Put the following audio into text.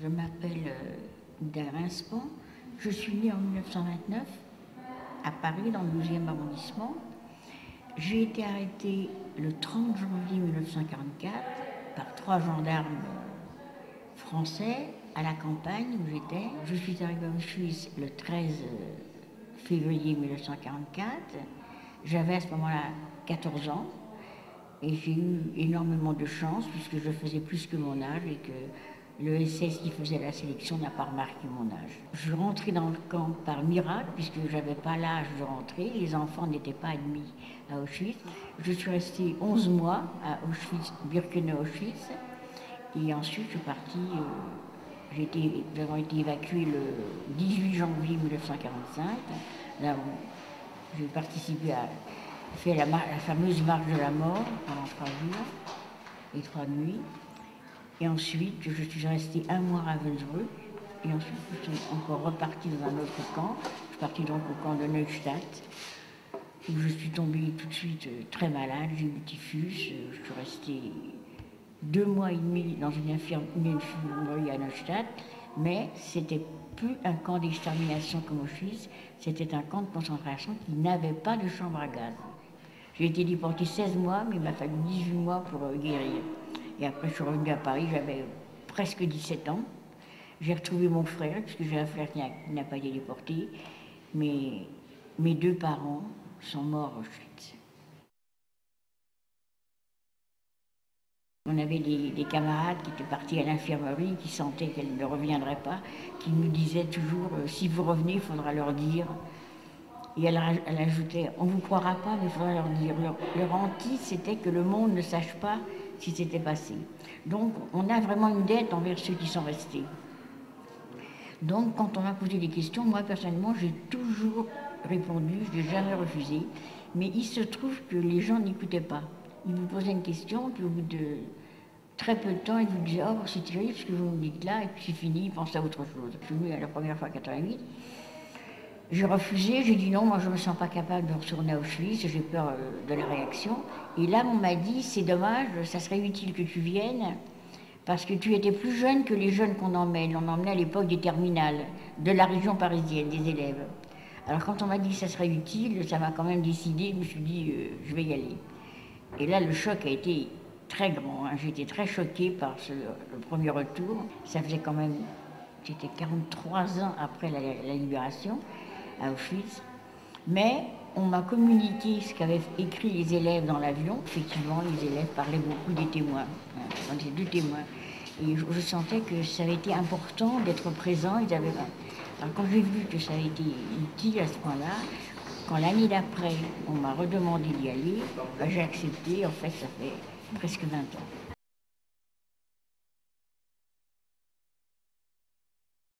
Je m'appelle Ida Rincepont. Je suis née en 1929 à Paris, dans le 12e arrondissement. J'ai été arrêtée le 30 janvier 1944 par 3 gendarmes français à la campagne où j'étais. Je suis arrivée en Suisse le 13 février 1944. J'avais à ce moment-là 14 ans et j'ai eu énormément de chance puisque je faisais plus que mon âge et que le SS qui faisait la sélection n'a pas remarqué mon âge. Je rentrais dans le camp par miracle puisque je n'avais pas l'âge de rentrer. Les enfants n'étaient pas admis à Auschwitz. Je suis restée 11 mois à Auschwitz, Birkenau-Auschwitz. Et ensuite, je suis partie. Nous avons été évacués le 18 janvier 1945. Là où j'ai participé à faire la fameuse marche de la mort pendant 3 jours et 3 nuits. Et ensuite, je suis restée 1 mois à Ravensbrück. Et ensuite, je suis encore repartie dans un autre camp. Je suis partie donc au camp de Neustadt, où je suis tombée tout de suite très malade. J'ai eu le typhus. Je suis restée 2 mois et demi dans une infirmerie à Neustadt. Mais c'était plus un camp d'extermination comme Auschwitz. C'était un camp de concentration qui n'avait pas de chambre à gaz. J'ai été déportée 16 mois, mais il m'a fallu 18 mois pour guérir. Et après, je suis revenue à Paris, j'avais presque 17 ans. J'ai retrouvé mon frère, puisque j'ai un frère qui n'a pas été déporté. Mais mes 2 parents sont morts à Auschwitz. On avait des camarades qui étaient partis à l'infirmerie, qui sentaient qu'elles ne reviendraient pas, qui nous disaient toujours « si vous revenez, il faudra leur dire ». Et elle ajoutait « on ne vous croira pas, mais il faudra leur dire ». Leur hantise, c'était que le monde ne sache pas ce qui s'était passé. Donc, on a vraiment une dette envers ceux qui sont restés. Donc, quand on m'a posé des questions, moi, personnellement, j'ai toujours répondu, je n'ai jamais refusé. Mais il se trouve que les gens n'écoutaient pas. Ils vous posaient une question, puis au bout de très peu de temps, ils vous disaient « oh, c'est terrible ce que vous me dites là », et puis c'est fini, ils pensent à autre chose. Je suis venue la première fois en 88. J'ai refusé, j'ai dit non, moi je ne me sens pas capable de retourner à Auschwitz, j'ai peur de la réaction. Et là, on m'a dit, c'est dommage, ça serait utile que tu viennes, parce que tu étais plus jeune que les jeunes qu'on emmène. On emmenait à l'époque des terminales, de la région parisienne, des élèves. Alors quand on m'a dit que ça serait utile, ça m'a quand même décidé, je me suis dit, je vais y aller. Et là, le choc a été très grand, hein. J'ai été très choquée par le premier retour. Ça faisait quand même, c'était 43 ans après la libération à Auschwitz, mais on m'a communiqué ce qu'avaient écrit les élèves dans l'avion. Effectivement, les élèves parlaient beaucoup des témoins, hein, des 2 témoins. Et je sentais que ça avait été important d'être présent. Alors quand j'ai vu que ça avait été utile à ce point-là, quand l'année d'après, on m'a redemandé d'y aller, j'ai accepté. En fait, ça fait presque 20 ans.